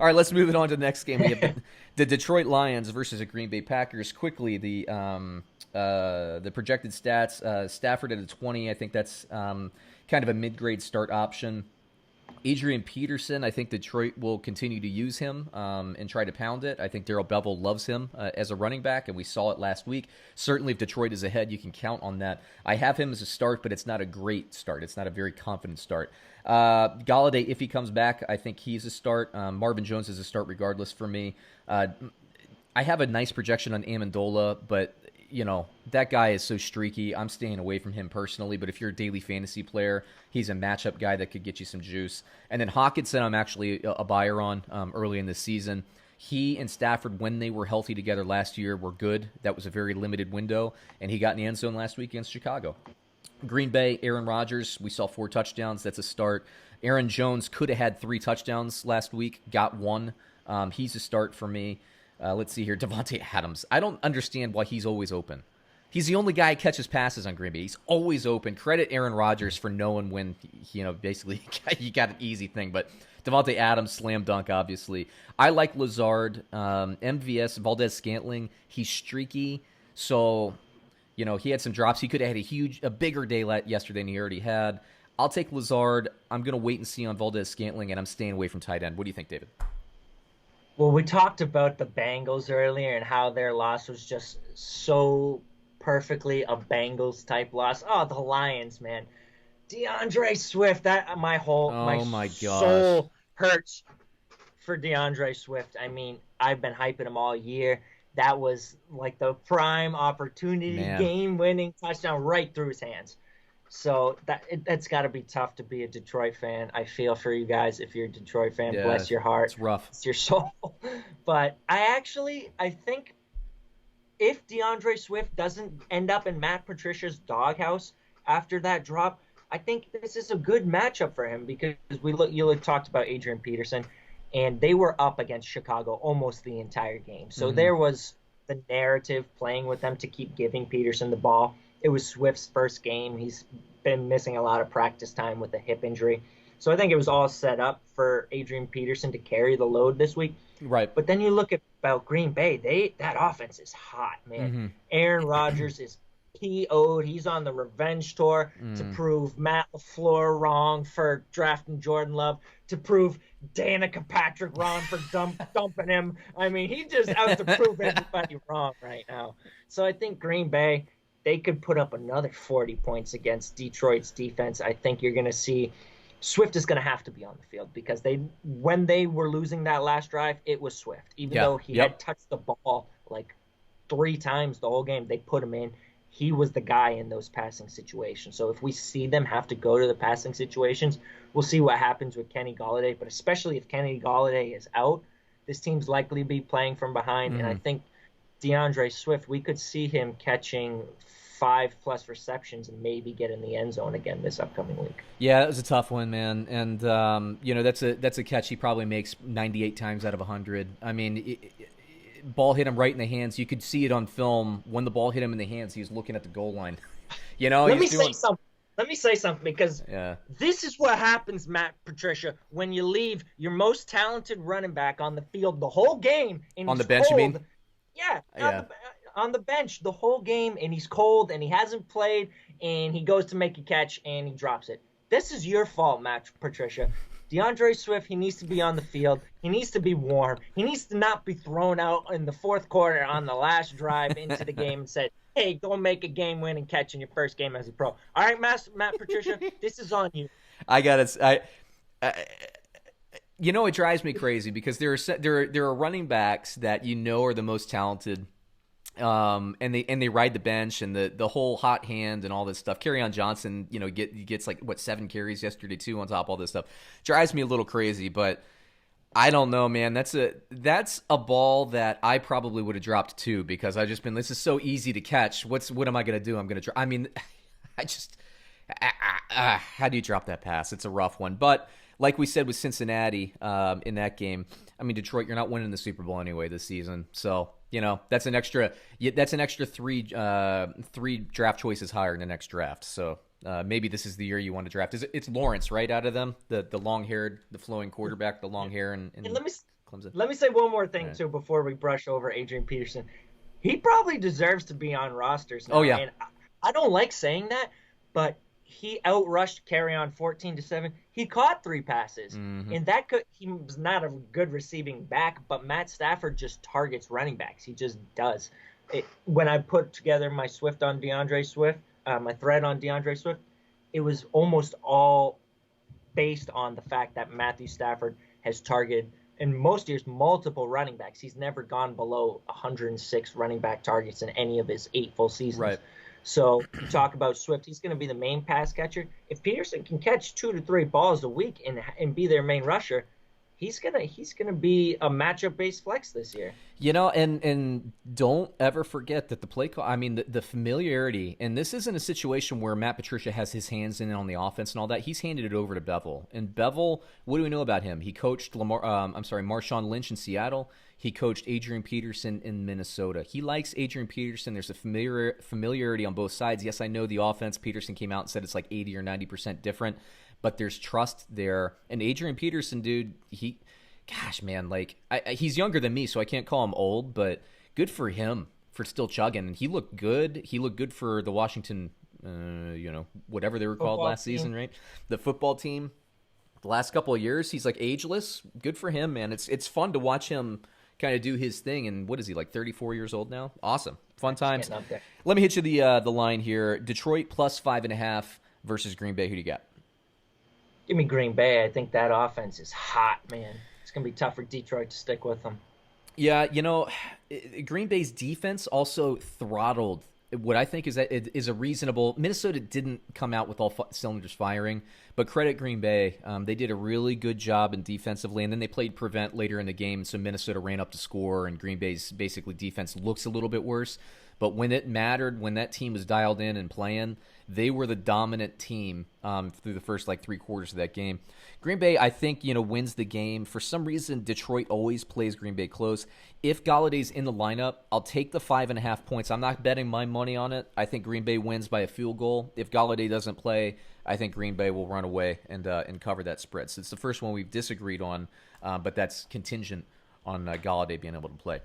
All right, let's move it on to the next game. We have the Detroit Lions versus the Green Bay Packers. Quickly, the projected stats: Stafford at a 20. I think that's kind of a mid-grade start option. Adrian Peterson, I think Detroit will continue to use him and try to pound it. I think Darrell Bevell loves him as a running back, and we saw it last week. Certainly, if Detroit is ahead, you can count on that. I have him as a start, but it's not a great start. It's not a very confident start. Golladay, if he comes back, I think he's a start. Marvin Jones is a start regardless for me. I have a nice projection on Amendola, but that guy is so streaky. I'm staying away from him personally, but if you're a daily fantasy player, he's a matchup guy that could get you some juice. And then Hawkinson, I'm actually a buyer on early in the season. He and Stafford, when they were healthy together last year, were good. That was a very limited window, and he got in the end zone last week against Chicago. Green Bay, Aaron Rodgers, we saw 4 touchdowns. That's a start. Aaron Jones could have had 3 touchdowns last week, got 1. He's a start for me. Let's see here. Davante Adams. I don't understand why he's always open. He's the only guy who catches passes on Green Bay. He's always open. Credit Aaron Rodgers for knowing when, basically you got an easy thing. But Davante Adams, slam dunk, obviously. I like Lazard. MVS, Valdez-Scantling, he's streaky. So, he had some drops. He could have had a bigger day yesterday than he already had. I'll take Lazard. I'm going to wait and see on Valdez-Scantling, and I'm staying away from tight end. What do you think, David? Well, we talked about the Bengals earlier and how their loss was just so perfectly a Bengals type loss. Oh, the Lions, man. DeAndre Swift, my my soul hurts for DeAndre Swift. I mean, I've been hyping him all year. That was like the prime opportunity, game-winning touchdown right through his hands. So that's got to be tough to be a Detroit fan. I feel for you guys if you're a Detroit fan. Yeah, bless your heart. It's rough. It's your soul. But I think if DeAndre Swift doesn't end up in Matt Patricia's doghouse after that drop, I think this is a good matchup for him because you talked about Adrian Peterson, and they were up against Chicago almost the entire game. So there was the narrative playing with them to keep giving Peterson the ball. It was Swift's first game. He's been missing a lot of practice time with a hip injury. So I think it was all set up for Adrian Peterson to carry the load this week. Right. But then you look about Green Bay, that offense is hot, man. Aaron Rodgers is PO'd. He's on the revenge tour to prove Matt LaFleur wrong for drafting Jordan Love, to prove Danica Patrick wrong for dumping him. I mean, he just out to prove everybody wrong right now. So I think Green Bay, they could put up another 40 points against Detroit's defense. I think you're going to see Swift is going to have to be on the field because when they were losing that last drive, it was Swift. Even though he had touched the ball like 3 times the whole game, they put him in. He was the guy in those passing situations. So if we see them have to go to the passing situations, we'll see what happens with Kenny Golladay. But especially if Kenny Golladay is out, this team's likely to be playing from behind. And I think DeAndre Swift, we could see him catching 5+ receptions and maybe get in the end zone again this upcoming week. Yeah, that was a tough one, man. And that's a catch he probably makes 98 times out of 100. I mean, ball hit him right in the hands. You could see it on film. When the ball hit him in the hands, he was looking at the goal line. Let me say something because this is what happens, Matt Patricia, when you leave your most talented running back on the field the whole game and on he's the bench, cold. you mean? Yeah. On the bench the whole game, and he's cold and he hasn't played, and he goes to make a catch and he drops it. This is your fault, Matt Patricia. DeAndre Swift, he needs to be on the field. He needs to be warm. He needs to not be thrown out in the fourth quarter on the last drive into the game and said, hey, go make a game-winning catch in your first game as a pro. All right, Matt Patricia, this is on you. I got it. It drives me crazy because there are running backs that are the most talented, and they ride the bench and the whole hot hand and all this stuff. Kerryon Johnson, gets 7 carries yesterday too on top of all this stuff. Drives me a little crazy, but I don't know, man. That's a ball that I probably would have dropped too because I just been, this is so easy to catch. What am I gonna do? I'm gonna I mean, how do you drop that pass? It's a rough one, but like we said with Cincinnati in that game, I mean, Detroit, you're not winning the Super Bowl anyway this season, so that's an extra 3 draft choices higher in the next draft. So maybe this is the year you want to draft. It's Lawrence, right, out of them, the long haired, the flowing quarterback, the long hair and let Clemson. Let me say one more thing, Right. too, before we brush over Adrian Peterson. He probably deserves to be on rosters now. Oh, yeah. And I don't like saying that, but he outrushed Carry-On 14-7. He caught 3 passes. Mm-hmm. And he was not a good receiving back, but Matt Stafford just targets running backs. He just does. When I put together my Swift on DeAndre Swift, my thread on DeAndre Swift, it was almost all based on the fact that Matthew Stafford has targeted, in most years, multiple running backs. He's never gone below 106 running back targets in any of his 8 full seasons. Right. So you talk about Swift, he's going to be the main pass catcher. If Peterson can catch 2 to 3 balls a week and be their main rusher, he's gonna be a matchup based flex this year. And don't ever forget that the play call. I mean, the familiarity, and this isn't a situation where Matt Patricia has his hands in on the offense and all that. He's handed it over to Bevel, and Bevel, what do we know about him? He coached Marshawn Lynch in Seattle. He coached Adrian Peterson in Minnesota. He likes Adrian Peterson. There's a familiarity on both sides. Yes, I know the offense. Peterson came out and said it's like 80 or 90% different, but there's trust there. And Adrian Peterson, dude, gosh, man, like he's younger than me, so I can't call him old, but good for him for still chugging. And he looked good. He looked good for the Washington, whatever they were called last season, right? The football team. The last couple of years, he's like ageless. Good for him, man. It's fun to watch him kind of do his thing. And what is he, like 34 years old now? Awesome. Fun times. Let me hit you the line here. Detroit plus 5.5 versus Green Bay. Who do you got? Give me Green Bay. I think that offense is hot, man. It's going to be tough for Detroit to stick with them. Yeah, Green Bay's defense also throttled what I think is that it is a reasonable. Minnesota didn't come out with all cylinders firing, but credit Green Bay. They did a really good job in defensively, and then they played prevent later in the game, so Minnesota ran up to score, and Green Bay's basically defense looks a little bit worse. But when it mattered, when that team was dialed in and playing, they were the dominant team through the first 3 quarters of that game. Green Bay, I think, wins the game. For some reason, Detroit always plays Green Bay close. If Galladay's in the lineup, I'll take the 5.5 points. I'm not betting my money on it. I think Green Bay wins by a field goal. If Golladay doesn't play, I think Green Bay will run away and cover that spread. So it's the first one we've disagreed on, but that's contingent on Golladay being able to play.